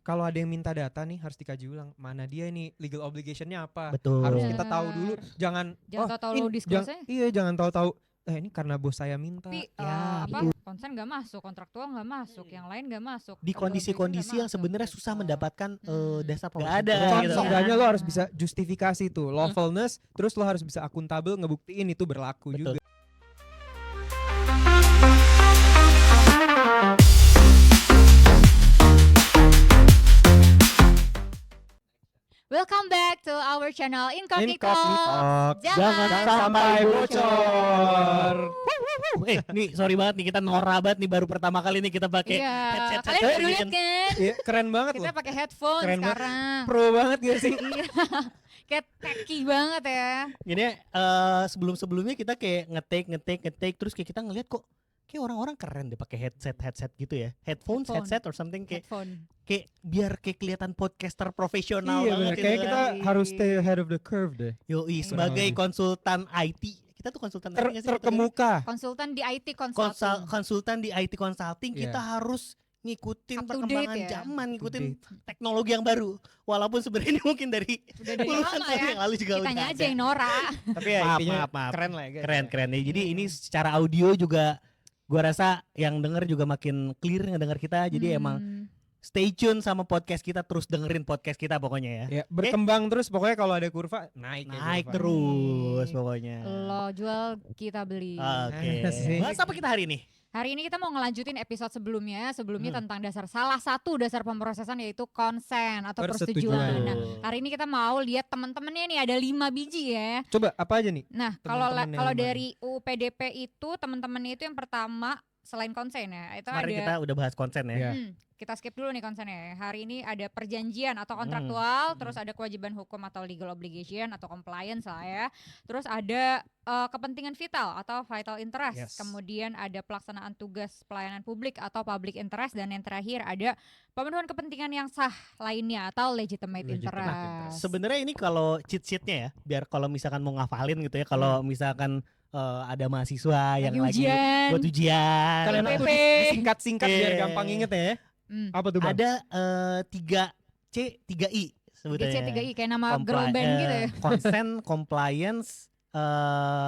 kalau ada yang minta data nih harus dikaji ulang. Mana dia ini legal obligation-nya apa? Betul. Harus Bener. kita tahu dulu. Jangan tahu-tahu lo disclose-nya. iya, jangan tahu-tahu ini karena bos saya minta. Tapi Ya, konsen nggak masuk, kontraktual nggak masuk, yang lain nggak masuk. Di legal kondisi-kondisi obligation yang sebenarnya nggak masuk, susah gitu. mendapatkan dasar Nggak pemrosesan. ada, gitu. Seenggaknya Iya. lo harus bisa justifikasi tuh lawfulness, terus lo harus bisa akuntabel ngebuktiin itu berlaku Betul. juga. Welcome back to our channel Incognito. Jangan sampai bocor. Wuh. Nih sorry banget nih, kita norak banget nih, baru pertama kali nih kita pakai Iya, headset. kalian baru lihat kan? Iya, keren banget Kita loh. pakai headphone Keren banget. sekarang. Pro banget gak sih? Iya. Kayak techy banget ya. Jadi sebelum-sebelumnya kita kayak ngetik terus kayak kita ngeliat kok kayak orang-orang keren deh pakai headset gitu ya. Headphone. Headset or something kayak biar kayak kelihatan podcaster profesional Iya banget bener, gitu kayak kan. kita harus stay ahead of the curve deh. Yoi, sebagai konsultan IT. Kita tuh konsultan IT nggak sih? Terkemuka. Konsultan di IT consulting. Konsultan di IT consulting, Iya. kita harus ngikutin Up to perkembangan date ya? zaman, ngikutin Up to teknologi yang baru. Walaupun sebenarnya ini mungkin dari Udah dari puluhan lama tahun ya. yang lalu juga udah Kitanya aja ada. yang norak. Tapi ya Maaf, intinya maaf. keren lah ya guys. Keren ya. Jadi Iya. ini secara audio juga gua rasa yang denger juga makin clear ngedenger kita. Jadi emang stay tune sama podcast kita, terus dengerin podcast kita pokoknya ya. Ya, berkembang terus pokoknya kalau ada kurva naik ya Naik kurva. terus pokoknya. Lo jual, kita beli. Oke. Asik. Bahas apa kita hari ini? Hari ini kita mau ngelanjutin episode sebelumnya Hmm. tentang salah satu dasar pemrosesan yaitu konsen atau Persetujuan. persetujuan. Nah, Betul. hari ini kita mau lihat teman-temannya nih ada 5 biji ya. Coba apa aja nih? Nah, Teman-teman yang kalau mana? dari UU PDP itu teman-temannya itu yang pertama selain konsen ya, itu Kemarin ada kita udah bahas konsen ya. Iya. kita skip dulu nih konsennya. Hari ini ada perjanjian atau kontraktual, Hmm. terus ada kewajiban hukum atau legal obligation atau compliance lah ya. Terus ada kepentingan vital atau vital interest. Yes. Kemudian ada pelaksanaan tugas pelayanan publik atau public interest, dan yang terakhir ada pemenuhan kepentingan yang sah lainnya atau legitimate Legitimate interest. interest. Sebenarnya ini kalau cheat sheetnya ya, biar kalau misalkan mau ngafalin gitu ya, kalau misalkan ada mahasiswa yang lagi ujian. buat ujian, Kalian PPP. aku singkat-singkat biar Iya. gampang inget ya. Apa tuh Bang? ada 3C 3I sebetulnya. 3C3I kayak nama girl band gitu ya. Consent, compliance,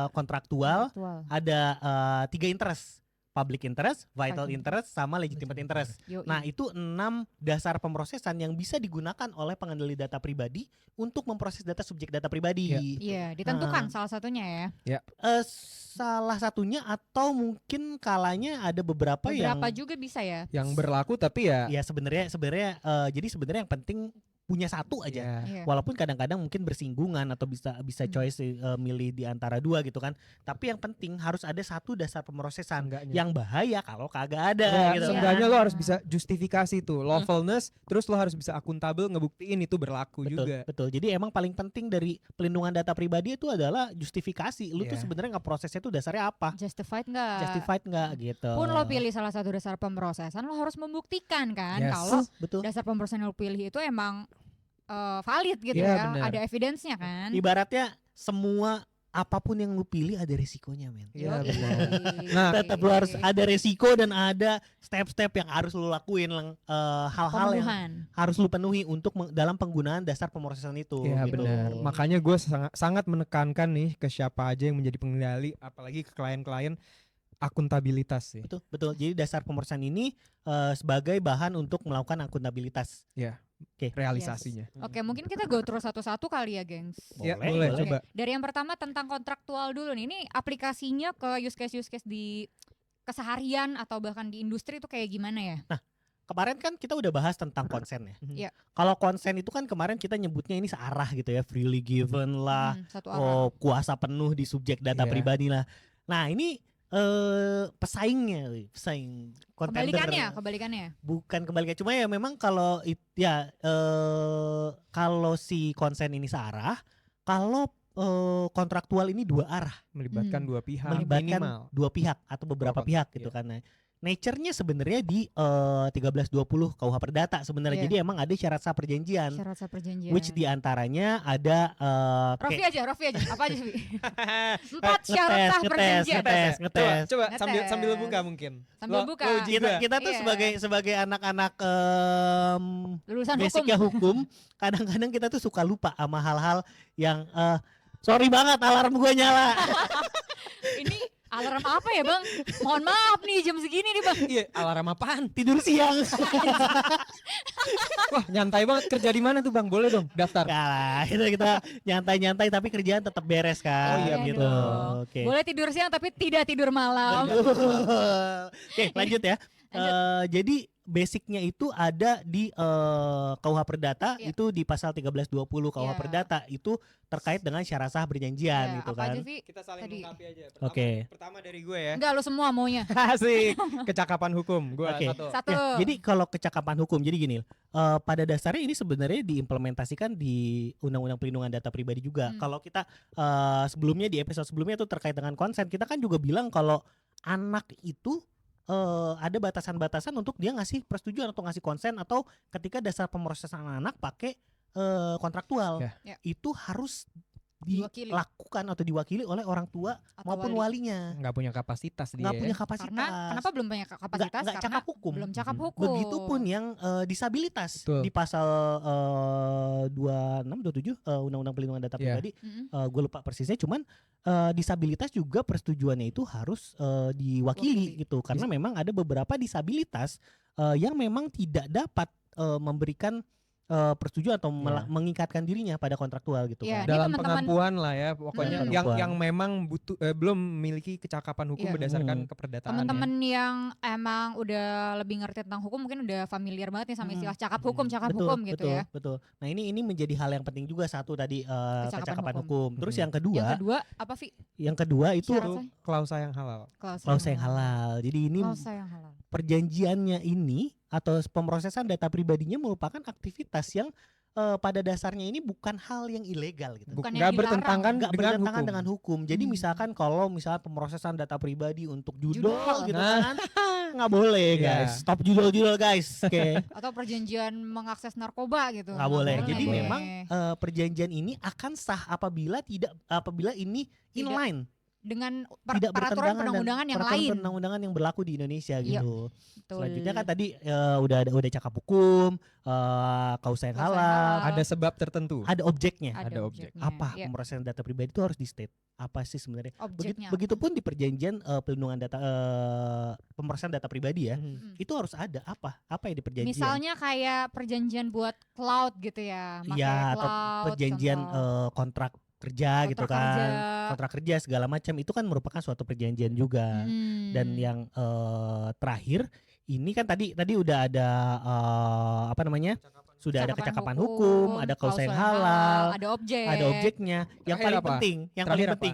kontraktual, Kontraktual. ada 3 interest. Public interest, vital Vital interest, sama legitimate interest. Yoi. Nah, itu 6 dasar pemrosesan yang bisa digunakan oleh pengendali data pribadi untuk memproses data subjek data pribadi. Iya. Iya, ditentukan salah satunya ya. Salah satunya atau mungkin kalanya ada beberapa Beberapa yang juga bisa ya. Yang berlaku tapi ya. ya sebenarnya jadi sebenarnya yang penting punya satu aja. Ya. Iya. Walaupun kadang-kadang mungkin bersinggungan atau bisa choice milih di antara dua gitu kan. Tapi yang penting harus ada satu dasar pemrosesan Seenggaknya. yang bahaya kalau kagak ada Ya, gitu. seenggaknya kan. lo harus bisa justifikasi tuh lawfulness, terus lo harus bisa akuntabel ngebuktiin itu berlaku juga. Betul. Jadi emang paling penting dari pelindungan data pribadi itu adalah justifikasi. Lu tuh Iya. sebenarnya ngeprosesnya tuh dasarnya apa? Justified nggak? Justified nggak gitu. Pun lo pilih salah satu dasar pemrosesan, lo harus membuktikan kan Yes. kalau Betul. dasar pemrosesan yang lo pilih itu emang valid gitu Iya, ya, benar. ada evidence-nya kan. Ibaratnya semua apapun yang lu pilih ada resikonya, men. Iya, Yoi. benar. Nah, Tetap lu harus ada resiko dan ada step-step yang harus lu lakuin, hal-hal yang Pemenuhan. harus lu penuhi untuk dalam penggunaan dasar pemrosesan itu. Iya gitu. benar. Makanya gue sangat menekankan nih ke siapa aja yang menjadi pengendali, apalagi ke klien-klien, akuntabilitas sih. Betul. Jadi dasar pemrosesan ini sebagai bahan untuk melakukan akuntabilitas. Realisasinya. Oke, mungkin kita go through satu-satu kali ya, gengs. Ya, Boleh, boleh boleh. coba. Dari yang pertama tentang kontraktual dulu nih. Ini aplikasinya ke use case di keseharian atau bahkan di industri itu kayak gimana ya? Kemarin kan kita udah bahas tentang konsen ya. Iya. Kalau konsen itu kan kemarin kita nyebutnya ini searah gitu ya, freely given lah, Satu arah. kuasa penuh di subjek data Iya. pribadi lah. Nah ini pesaing contender. Kebalikannya. Bukan kebalikannya, cuma ya memang kalau kalau si konsen ini searah, kalau kontraktual ini dua arah, Melibatkan dua pihak melibatkan minimal. dua pihak atau beberapa Beberapa, pihak gitu iya. kan. Nah, nature-nya sebenarnya di 1320 KUH Perdata sebenarnya. Iya. Jadi emang ada syarat sah perjanjian. Syarat sah perjanjian. Which diantaranya ada Rofi aja, apa aja sih? Empat 4 syarat sah perjanjian. ngetes. Coba Ngetes. sambil buka mungkin. Sambil Lo- buka. lo uji Kita gua. kita tuh Iya. sebagai anak-anak Lulusan hukum. basicnya hukum, kadang-kadang kita tuh suka lupa sama hal-hal yang sorry banget alarm gue nyala. Ini alarm apa ya bang? Mohon maaf nih jam segini nih bang. Iya, alarm apaan? Tidur siang. Wah, nyantai banget. Kerja di mana tuh, Bang? Boleh dong daftar. Enggak lah, itu kita nyantai-nyantai tapi kerjaan tetap beres kan. Oh iya, gitu. dong. Oke. Boleh tidur siang tapi tidak tidur malam. Betul. Oke, lanjut ya. Jadi basicnya itu ada di KUH Perdata, Iya. itu di pasal 1320 KUH Iya. Perdata itu terkait dengan syarat sah perjanjian Ya, gitu apa kan. aja sih? Kita saling Tadi. melengkapi aja. Oke. Pertama dari gue ya. Enggak lo semua maunya. Asik. Kecakapan hukum. Gue Oke. satu. Satu. Ya, jadi kalau kecakapan hukum, jadi gini, pada dasarnya ini sebenarnya diimplementasikan di Undang-Undang Perlindungan Data Pribadi juga. Hmm. Kalau kita sebelumnya di episode sebelumnya itu terkait dengan konsen, kita kan juga bilang kalau anak itu ada batasan-batasan untuk dia ngasih persetujuan atau ngasih konsen, atau ketika dasar pemrosesan anak pakai kontraktual, Ya. Ya. itu harus Diwakili. dilakukan atau diwakili oleh orang tua Atau maupun wali. walinya. Nggak punya kapasitas dia. Nggak ya. punya kapasitas. Karena kenapa belum punya kapasitas? Nggak Karena cakap hukum. Belum cakap Mhm. hukum. Begitupun yang disabilitas. Betul. Di pasal 26 27 Undang-Undang Perlindungan Data Iya. Pribadi, Mm-mm. gue lupa persisnya, cuman disabilitas juga persetujuannya itu harus diwakili Wakili. gitu, karena memang ada beberapa disabilitas yang memang tidak dapat memberikan persetujuan atau Iya. mengikatkan dirinya pada kontraktual gitu Iya, kan. ini Dalam teman-teman- pengampuan lah ya pokoknya Hmm. yang memang butuh belum memiliki kecakapan hukum Iya. berdasarkan keperdataan. Teman-teman yang emang udah lebih ngerti tentang hukum mungkin udah familiar banget nih sama istilah cakap hukum gitu betul, ya. betul. Nah ini menjadi hal yang penting juga, satu tadi Kecakapan kecakapan hukum. hukum. Terus Mhm. yang kedua, Yang kedua apa Vi? itu Syarat Itu klausa yang halal. klausa yang halal. Jadi ini Klausa yang halal. perjanjiannya ini atau pemrosesan data pribadinya merupakan aktivitas yang pada dasarnya ini bukan hal yang ilegal gitu. Bukan Nggak yang dilarang. bertentangan Nggak dengan bertentangan hukum. dengan hukum. Jadi Hmm. misalkan kalau misalnya pemrosesan data pribadi untuk judol Judol. gitu Nah. kan, nggak boleh Iya. guys. Stop judol-judol guys. Oke. Atau perjanjian mengakses narkoba gitu. Nggak boleh. Jadi boleh. memang perjanjian ini akan sah apabila ini Tidak inline, dengan tidak peraturan bertentangan perundang-undangan dan yang peraturan lain. perundang-undangan yang berlaku di Indonesia Iya, gitu. Betul. Selanjutnya kan tadi udah cakap hukum, kausa yang Klausa yang halal, halal. Ada sebab tertentu. ada objeknya. ada objek. Apa Iya, pemrosesan data pribadi itu harus di state apa sih sebenarnya? objeknya. Begitupun di perjanjian pelindungan data pemrosesan data pribadi ya, Mhm. Mm. itu harus ada apa yang di perjanjian? Misalnya kayak perjanjian buat cloud gitu ya. Pakai Iya, atau cloud, perjanjian contoh. kontrak kerja gitu Kontrak kan, kerja. kontrak kerja segala macam itu kan merupakan suatu perjanjian juga. Dan Hmm. yang terakhir ini kan tadi udah ada apa namanya? Sudah ada kecakapan hukum, ada klausa yang halal, ada objek. ada objeknya. Yang Terakhir paling apa? penting, Terakhir apa?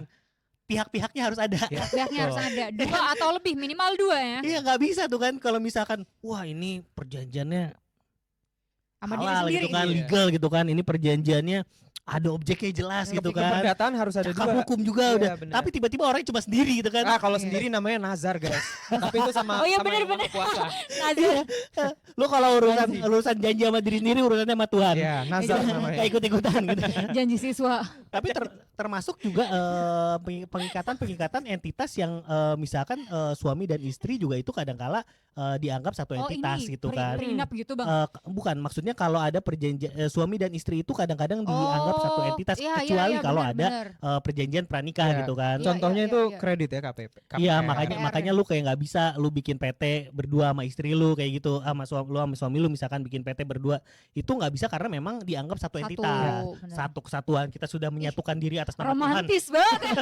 pihak-pihaknya harus ada. Ya. Pihaknya harus Betul. ada 2 atau lebih, minimal 2 ya. Iya nggak bisa tuh kan kalau misalkan wah ini perjanjiannya Sama diri halal sendiri. gitu kan, Iya. legal gitu kan, ini perjanjiannya ada objeknya jelas Tapi gitu kan. keperdataan harus ada Cakap dua. hukum juga Iya, udah. benar. Tapi tiba-tiba orangnya cuma sendiri gitu kan. Ah, kalau Iya. sendiri namanya nazar, guys. Tapi itu sama Oh iya, sama yang bener-bener. Maha Kuasa. Nazar. Lu kalau Janji. urusan janji sama diri sendiri urusannya sama Tuhan. Iya, nazar namanya. Kayak ikut-ikutan gitu. Janji siswa. Tapi termasuk juga pengikatan entitas yang misalkan suami dan istri juga itu kadangkala dianggap satu Oh entitas ini gitu kan. prenup gitu bang. Bukan, maksudnya kalau ada perjanjian suami dan istri itu kadang-kadang dianggap satu entitas, iya, kecuali iya, kalau benar, ada benar. perjanjian pranikah Iya. gitu kan. Iya, Contohnya iya, itu iya. kredit ya KPP. Iya, KPR. makanya lu kayak nggak bisa lu bikin PT berdua sama istri lu kayak gitu, sama suami lu misalkan bikin PT berdua, itu nggak bisa karena memang dianggap satu entitas, benar. satu kesatuan, kita sudah menyatukan diri atas nama Tuhan. Romantis banget ya.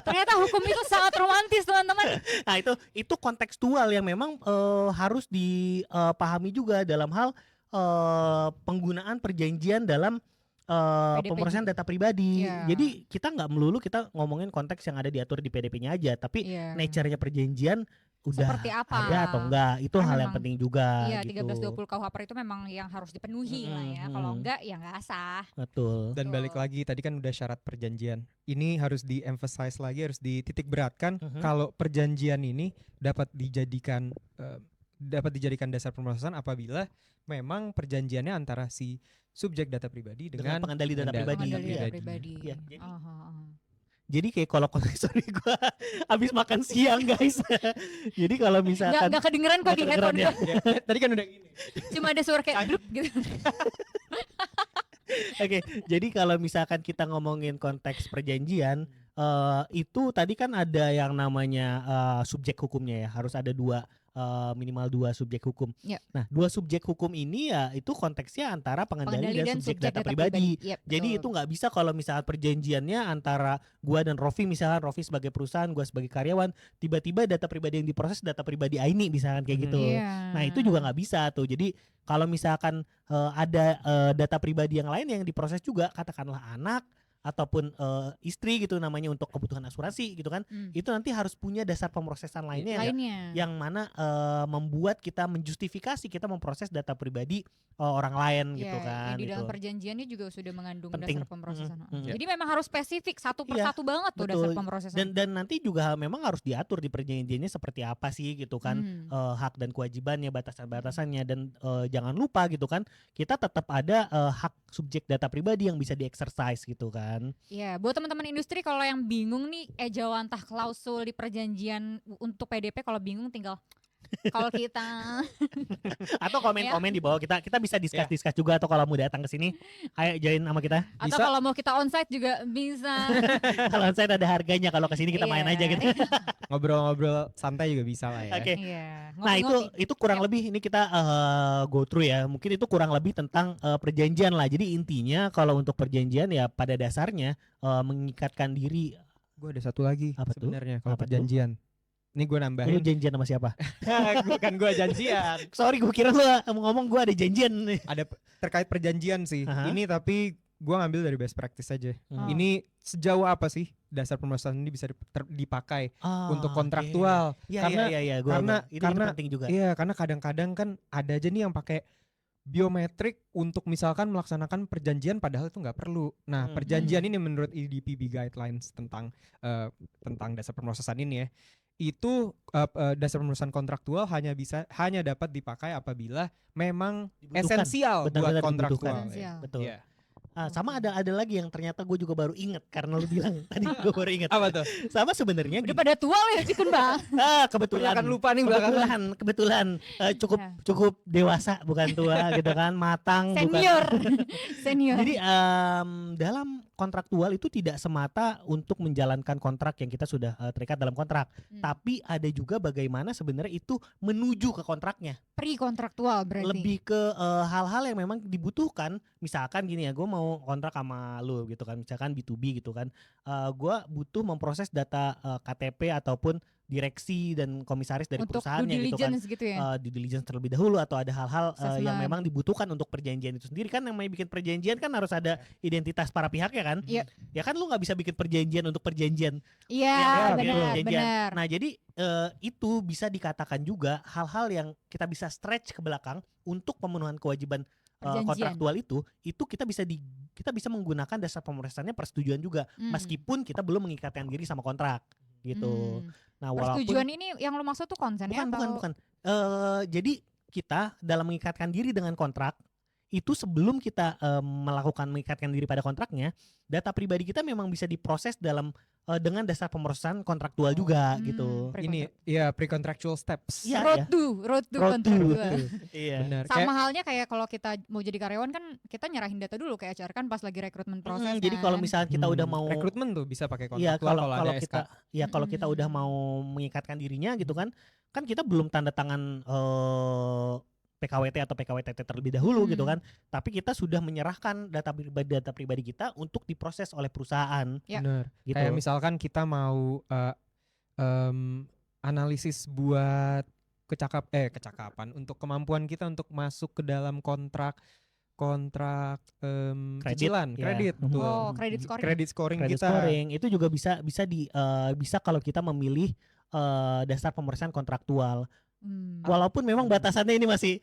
Ternyata hukum itu sangat romantis teman-teman. Nah itu kontekstual yang memang harus dipahami juga dalam hal penggunaan perjanjian dalam PDP pemrosesan data pribadi. Iya. Jadi kita nggak melulu kita ngomongin konteks yang ada diatur di PDP-nya aja, tapi Iya. nature-nya perjanjian udah Seperti apa? ada atau enggak. Itu Kan hal yang memang, penting juga iya, gitu. 1320 KUHP itu memang yang harus dipenuhi lah ya. Kalau enggak ya enggak sah. Betul. Dan balik Betul. lagi tadi kan udah syarat perjanjian. Ini harus di-emphasize lagi, harus dititik beratkan kalau perjanjian ini dapat dijadikan dasar pemrosesan apabila memang perjanjiannya antara si subjek data pribadi dengan pengendali data pribadi. Pengendali data Iya. pribadi. Iya, jadi- Aha, aha. Jadi kayak kalau sorry gue habis makan siang guys. Jadi kalau misalkan Nggak kedengeran kok nggak di kedengeran headphone ya. gua. Tadi kan udah gini. Cuma ada suara kayak drup gitu. Oke, jadi kalau misalkan kita ngomongin konteks perjanjian, itu tadi kan ada yang namanya subjek hukumnya ya, harus ada minimal dua subjek hukum. Ya. Nah, dua subjek hukum ini ya itu konteksnya antara pengendali dan subjek data pribadi. Yep, Jadi betul. itu nggak bisa kalau misalnya perjanjiannya antara gua dan Rofi, misalnya Rofi sebagai perusahaan, gua sebagai karyawan, tiba-tiba data pribadi yang diproses data pribadi Aini misalkan kayak gitu. Iya. Nah itu juga nggak bisa tuh. Jadi kalau misalkan ada data pribadi yang lain yang diproses juga, katakanlah anak ataupun istri gitu namanya untuk kebutuhan asuransi gitu kan, itu nanti harus punya dasar pemrosesan lainnya yang mana membuat kita menjustifikasi kita memproses data pribadi orang lain gitu Iya, kan. yang di dalam gitu. perjanjiannya juga sudah mengandung Penting. dasar pemrosesan. Mm-mm. Jadi memang harus spesifik satu Iya, persatu banget tuh betul. dasar pemrosesan. Dan nanti juga memang harus diatur di perjanjiannya seperti apa sih gitu kan, hak dan kewajibannya, batasan-batasannya, dan jangan lupa gitu kan kita tetap ada hak subjek data pribadi yang bisa di-exercise gitu kan. Iya, buat teman-teman industri kalau yang bingung nih ejawantah klausul di perjanjian untuk PDP, kalau bingung tinggal kalau kita Atau komen-komen di bawah, kita bisa discuss juga, atau kalau mau datang ke sini ayo join sama kita. atau Bisa. kalau mau kita onsite juga bisa. Kalau saya ada harganya, kalau ke sini kita main Iya. aja gitu. Ngobrol-ngobrol santai juga bisa lah ya. Oke. Iya. Nah itu kurang lebih ini kita go through ya. Mungkin itu kurang lebih tentang perjanjian lah. Jadi intinya kalau untuk perjanjian ya pada dasarnya mengikatkan diri. Gue ada satu lagi Apa tuh? sebenarnya kalau Apa tuh? perjanjian. Ini gue Lu nambahin. janjian sama siapa? Bukan gue janjian. Sorry, gue kira lu ngomong gue ada janjian nih. Ada terkait perjanjian sih. Aha. Ini tapi gue ngambil dari best practice aja. Oh. Ini sejauh apa sih dasar pemrosesan ini bisa dipakai untuk Oke. kontraktual? Iya, Karena- iya, itu karena- penting juga. Iya, karena kadang-kadang kan ada aja nih yang pakai biometrik untuk misalkan melaksanakan perjanjian padahal itu nggak perlu. Nah, Hmm. perjanjian ini menurut EDPB guidelines tentang dasar pemrosesan ini ya, itu dasar pemrosesan kontraktual hanya dapat dipakai apabila memang Dibutuhkan. esensial buat Benar-benar kontraktual. dibutuhkan. Esensial. Betul. Iya. Sama ada lagi yang ternyata gue juga baru inget karena lu bilang tadi gue baru inget. Apa tuh? Sama sebenarnya Udah pada tua loh ya Cikun Bang. kebetulan Akan lupa nih belakangan. kebetulan cukup dewasa bukan tua gitu kan, matang Senior. Senior. Jadi dalam kontraktual itu tidak semata untuk menjalankan kontrak yang kita sudah terikat dalam kontrak, tapi ada juga bagaimana sebenarnya itu menuju ke kontraknya. Pre-kontraktual berarti. Lebih ke hal-hal yang memang dibutuhkan. Misalkan gini ya, gue mau kontrak sama lu gitu kan, misalkan B2B gitu kan, gue butuh memproses data KTP ataupun direksi dan komisaris dari untuk perusahaannya due gitu kan. diligence gitu ya. Due diligence terlebih dahulu, atau ada hal-hal yang Assessment. memang dibutuhkan untuk perjanjian itu sendiri. Kan namanya bikin perjanjian kan harus ada identitas para pihak ya kan. Iya. Ya kan lu nggak bisa bikin perjanjian untuk perjanjian. Iya, Ya, benar, perjanjian. benar. Nah jadi itu bisa dikatakan juga hal-hal yang kita bisa stretch ke belakang untuk pemenuhan kewajiban Perjanjian. kontraktual itu kita bisa menggunakan dasar pemrosesannya persetujuan juga, meskipun kita belum mengikatkan diri sama kontrak gitu. Nah walaupun Persetujuan ini yang lo maksud tuh konsennya bukan. Jadi kita dalam mengikatkan diri dengan kontrak itu, sebelum kita mengikatkan diri pada kontraknya, data pribadi kita memang bisa diproses dengan dasar pemrosesan kontraktual juga gitu. Ini ya pre-contractual steps. Iya, road to Road to. kontraktual. Iya. Benar. Sama halnya kayak kalau kita mau jadi karyawan kan kita nyerahin data dulu kayak HR kan pas lagi rekrutmen proses. Jadi kalau misalnya kita udah mau rekrutmen tuh bisa pakai Iya, kontraktual kalau kalau ada SK. kita kalau kita udah mau mengikatkan dirinya gitu kan kita belum tanda tangan PKWT atau PKWTT terlebih dahulu gitu kan, tapi kita sudah menyerahkan data pribadi kita untuk diproses oleh perusahaan. Ya. Benar. Gitu. Kayak misalkan kita mau analisis buat kecakapan untuk kemampuan kita untuk masuk ke dalam kontrak cicilan, ya. kredit, betul. Oh, credit scoring. Credit scoring Credit kita. scoring itu juga bisa kalau kita memilih dasar pemeriksaan kontraktual. Hmm. Walaupun memang batasannya ini masih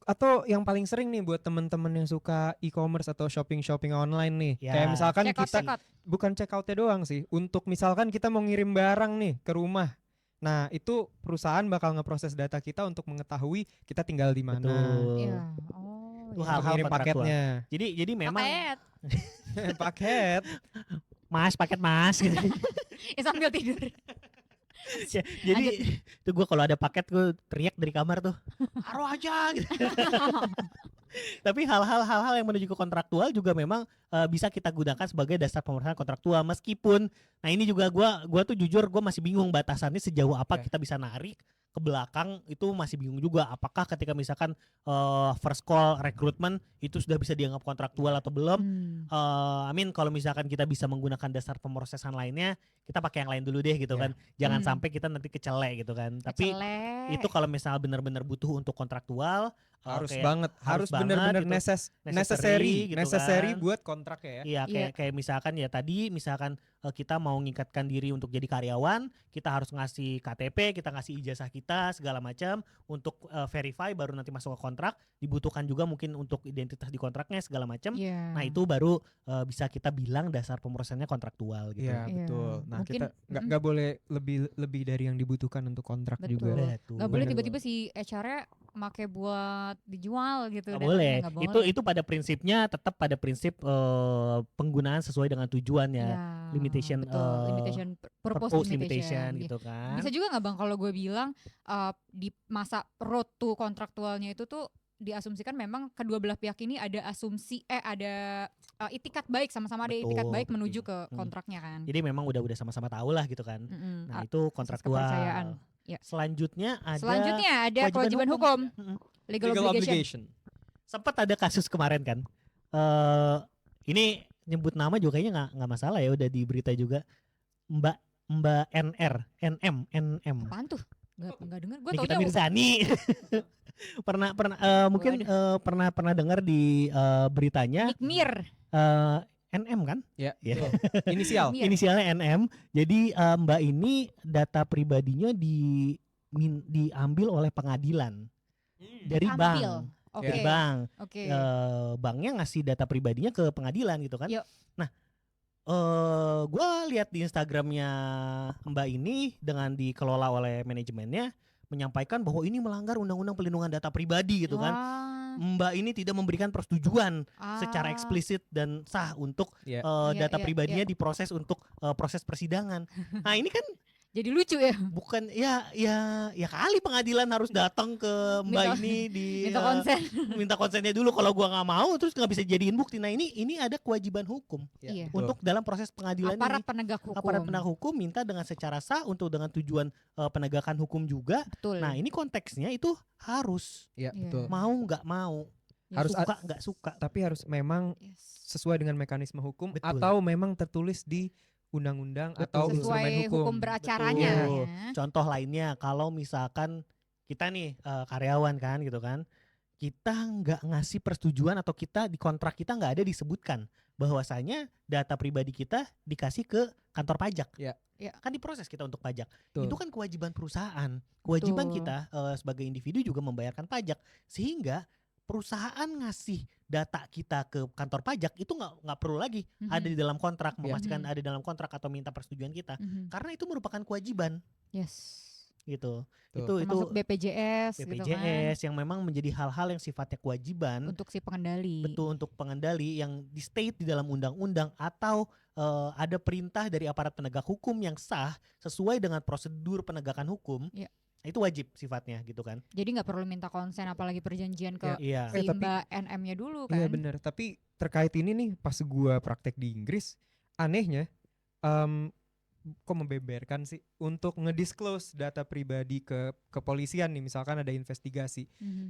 Atau yang paling sering nih buat temen-temen yang suka e-commerce atau shopping online nih, Ya, kayak misalkan Check out, kita check out. bukan check outnya doang sih, untuk misalkan kita mau ngirim barang nih ke rumah. Nah itu perusahaan bakal ngeproses data kita untuk mengetahui kita tinggal di mana, betul. Iya. Oh, Itu iya. hal-hal untuk ngirim kontraktual. paketnya. Jadi memang Paket. Paket. paket mas gitu. Sambil tidur. Jadi tuh gue kalau ada paket gue teriak dari kamar tuh, taruh aja gitu. Tapi hal-hal yang menuju ke kontraktual juga memang bisa kita gunakan sebagai dasar pemeriksaan kontraktual, meskipun nah ini juga gua tuh jujur gue masih bingung batasannya sejauh apa kita bisa narik ke belakang, itu masih bingung juga apakah ketika misalkan first call recruitment itu sudah bisa dianggap kontraktual atau belum. Kalau misalkan kita bisa menggunakan dasar pemrosesan lainnya, kita pakai yang lain dulu deh gitu kan. Jangan sampai kita nanti kecelek gitu kan. Tapi itu kalau misalnya benar-benar butuh untuk kontraktual harus harus benar-benar gitu. necessary kan. buat kontraknya ya. Iya, kayak misalkan ya tadi misalkan kita mau ngikatkan diri untuk jadi karyawan, kita harus ngasih KTP, kita ngasih ijazah kita segala macam untuk verify baru nanti masuk ke kontrak. Dibutuhkan juga mungkin untuk identitas di kontraknya segala macam. Yeah. Nah, itu baru bisa kita bilang dasar pemrosesannya kontraktual gitu. Iya, betul. Nah, Mungkin, kita nggak boleh lebih dari yang dibutuhkan untuk kontrak Betul. juga. Gak boleh Bener tiba-tiba si HR-nya make buat dijual gitu. Gak datanya, boleh. nggak boleh. Itu pada prinsipnya tetap pada prinsip penggunaan sesuai dengan tujuan ya. Ya, Limitation, betul. Limitation purpose limitation gitu kan. Bisa juga nggak Bang kalau gue bilang di masa road to kontraktualnya itu tuh diasumsikan memang kedua belah pihak ini ada ada itikat baik, sama-sama ada itikat baik menuju ke kontraknya kan. Jadi memang udah sama-sama tahu lah gitu kan. Nah, itu kontraktual. Kepercayaan. Ya. Selanjutnya ada kewajiban hukum. Legal obligation. Sempat ada kasus kemarin kan. Ini nyebut nama juga kayaknya nggak masalah ya, udah di berita juga. Mbak NM. Apaan tuh? Nggak dengar. Gue Nikita taunya Mirzani. pernah dengar di beritanya. Nikmir. NM kan? Ya. Yeah. Inisial. Inisialnya NM. Jadi Mbak ini data pribadinya diambil oleh pengadilan dari bank. Oke. Dari bank. Oke. Banknya ngasih data pribadinya ke pengadilan gitu kan. Yuk. Nah, gue lihat di Instagramnya Mbak ini dengan dikelola oleh manajemennya menyampaikan bahwa ini melanggar undang-undang pelindungan data pribadi gitu kan. Mbak ini tidak memberikan persetujuan secara eksplisit dan sah untuk data pribadinya diproses untuk proses persidangan. Nah, ini kan jadi lucu ya. Bukan ya kali pengadilan harus datang ke Mbak ini minta konsen. Minta konsennya dulu, kalau gua nggak mau terus nggak bisa jadiin bukti. Nah, ini ada kewajiban hukum untuk dalam proses pengadilan Aparat ini. penegak hukum. Aparat penegak hukum minta dengan secara sah untuk dengan tujuan penegakan hukum juga. Betul. Nah, ini konteksnya itu harus. Ya, betul. Mau nggak mau. Harus suka nggak suka. Tapi harus memang sesuai dengan mekanisme hukum. Betul. Atau memang tertulis di undang-undang atau instrumen sesuai hukum beracaranya. Betul. Contoh lainnya, kalau misalkan kita nih karyawan kan gitu kan, kita nggak ngasih persetujuan atau kita di kontrak kita nggak ada disebutkan bahwasanya data pribadi kita dikasih ke kantor pajak. Ya. Kan diproses kita untuk pajak. Betul. Itu kan kewajiban perusahaan. Kewajiban kita sebagai individu juga membayarkan pajak, sehingga perusahaan ngasih data kita ke kantor pajak itu nggak perlu lagi ada di dalam kontrak, memastikan ada di dalam kontrak atau minta persetujuan kita, karena itu merupakan kewajiban. Gitu. Itu BPJS gitu kan. yang memang menjadi hal-hal yang sifatnya kewajiban untuk si pengendali. Betul, untuk pengendali yang di state di dalam undang-undang atau ada perintah dari aparat penegak hukum yang sah sesuai dengan prosedur penegakan hukum. Itu wajib sifatnya gitu kan. Jadi nggak perlu minta konsen apalagi perjanjian ke si Mbak NM-nya dulu kan. Iya benar. Tapi terkait ini nih, pas gua praktek di Inggris, anehnya kok membeberkan sih untuk ngedisclose data pribadi ke kepolisian nih, misalkan ada investigasi.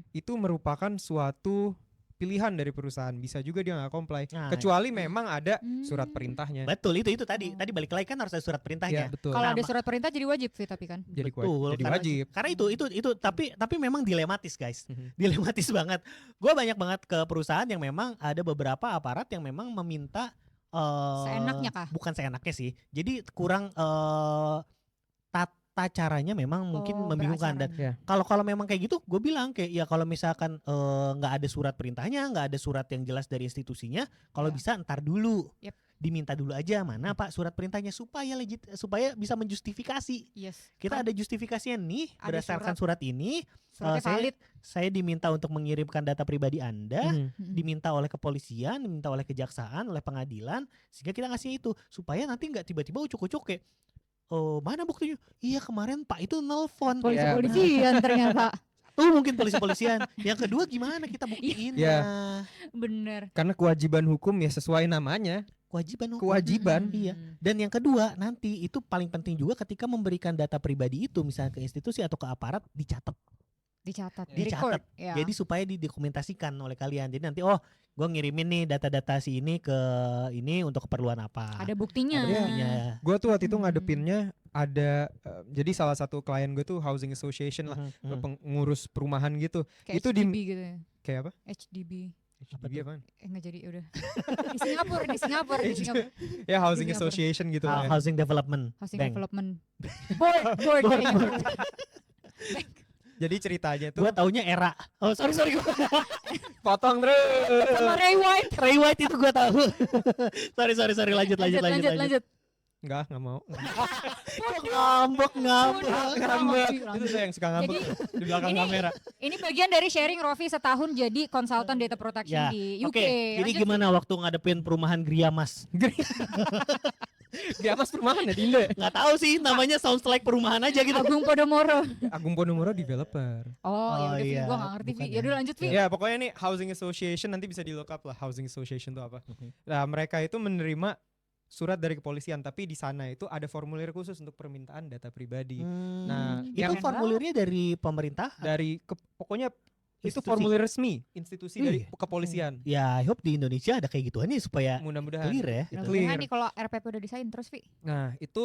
Itu merupakan suatu pilihan dari perusahaan, bisa juga dia nggak comply, kecuali memang ada surat perintahnya. Betul, itu tadi balik lagi kan harus ada surat perintahnya. Betul. Kalau ada surat perintah jadi wajib sih, tapi kan. Jadi wajib. Karena itu tapi memang dilematis guys, dilematis banget. Gue banyak banget ke perusahaan yang memang ada beberapa aparat yang memang meminta Seenaknya kah? Bukan seenaknya sih. Jadi kurang tata caranya memang mungkin membingungkan. Dan Ya. kalau memang kayak gitu, gue bilang kayak ya kalau misalkan nggak ada surat perintahnya, nggak ada surat yang jelas dari institusinya, kalau Ya. bisa ntar dulu. Yep. Diminta dulu aja mana Pak surat perintahnya supaya bisa menjustifikasi. Yes. Kita ada justifikasinya nih Ada berdasarkan surat ini Suratnya valid. saya diminta untuk mengirimkan data pribadi Anda, diminta oleh kepolisian, diminta oleh kejaksaan, oleh pengadilan, sehingga kita ngasih itu supaya nanti nggak tiba-tiba ucuk-ucuk kayak mana buktinya? Iya kemarin Pak itu nelfon. Polisi-polisian ternyata. Tuh mungkin polisi-polisian. Yang kedua gimana kita buktiin? Iya. Bener. Karena kewajiban hukum ya sesuai namanya. Kewajiban hukum. Kewajiban. Iya. Dan yang kedua nanti itu paling penting juga ketika memberikan data pribadi itu misalnya ke institusi atau ke aparat dicatat. Dicatat, Dicatat. di-record. Ya. Jadi supaya didokumentasikan oleh kalian. Jadi nanti gue ngirimin nih data-data si ini ke ini untuk keperluan apa. Ada buktinya. Ada buktinya. Gue tuh waktu itu ngadepinnya ada jadi salah satu klien gue tuh housing association lah, pengurus perumahan gitu. Kayak Itu HDB gitu ya. Kayak apa? HDB. HDB apaan? Nggak jadi udah. Di Singapura. Ya housing Singapura. association gitu lah. Ya. Housing Development Housing Bank. Development. Board. Jadi ceritanya tuh Gue taunya era. Oh sorry potong terus. Sama Ray White. Ray White itu gue tahu. sorry lanjut. Enggak mau. Ngambek. Ngambek. Itu saya yang suka ngambek di belakang ini- kamera. Ini bagian dari sharing Rofi setahun jadi konsultan data protection Ya, di UK. Oke, jadi Lanjut, gimana waktu ngadepin perumahan Griamas? Di atas perumahan ya di Indo ya? Nggak tahu sih, namanya sounds like perumahan aja gitu. Agung Podomoro. Agung Podomoro developer. Oh, ya udah Vi, iya, gue gak ngerti Vi. bukan Ya ya. udah lanjut Vi. Ya pokoknya nih housing association nanti bisa di look up lah housing association itu apa. Nah mereka itu menerima surat dari kepolisian tapi di sana itu ada formulir khusus untuk permintaan data pribadi. Nah, Itu yang formulirnya dari pemerintah? Pokoknya itu Institusi. formulir resmi institusi dari Iya. kepolisian. Ya, I hope di Indonesia ada kayak gituan nih supaya Mudah-mudahan. clear ya. Gitu. Clear. Mudah-mudahan nih kalau RPP udah desain terus Vi. Nah itu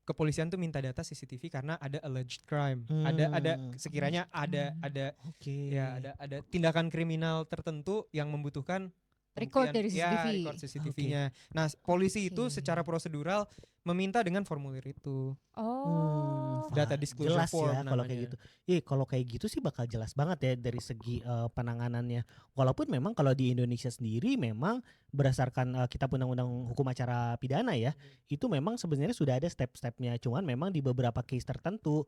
kepolisian tuh minta data CCTV karena ada alleged crime. Ada sekiranya ada Oke. ya ada tindakan kriminal tertentu yang membutuhkan Record pembuktian- dari ya, CCTV. record CCTV-nya. Nah, polisi itu Oke. secara prosedural meminta dengan formulir itu. Oh. Data disclosure jelas form ya kalau kayak namanya. gitu. Kalau kayak gitu sih bakal jelas banget ya dari segi penanganannya. Walaupun memang kalau di Indonesia sendiri memang berdasarkan kitab undang-undang hukum acara pidana ya, itu memang sebenarnya sudah ada step-stepnya. Cuman memang di beberapa case tertentu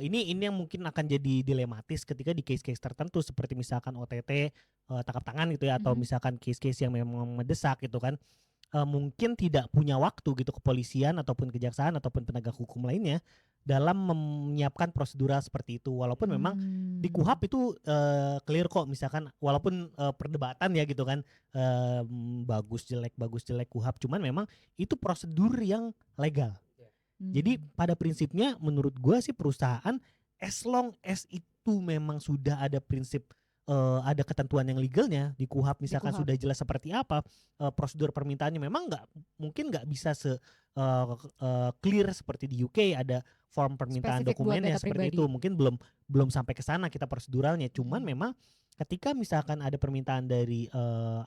ini yang mungkin akan jadi dilematis ketika di case-case tertentu seperti misalkan OTT tangkap tangan gitu ya atau misalkan case-case yang memang mendesak gitu kan. Mungkin tidak punya waktu gitu kepolisian ataupun kejaksaan ataupun penegak hukum lainnya dalam menyiapkan prosedural seperti itu walaupun memang di KUHAP itu clear kok misalkan walaupun perdebatan ya gitu kan bagus jelek KUHAP cuman memang itu prosedur yang legal. Jadi pada prinsipnya menurut gua sih perusahaan as long as itu memang sudah ada prinsip ada ketentuan yang legalnya di KUHAP misalkan KUHAP. sudah jelas seperti apa prosedur permintaannya memang mungkin nggak bisa clear seperti di UK ada form permintaan Spesifik buat dokumennya data seperti pribadi. itu mungkin belum sampai ke sana kita proseduralnya cuman memang ketika misalkan ada permintaan dari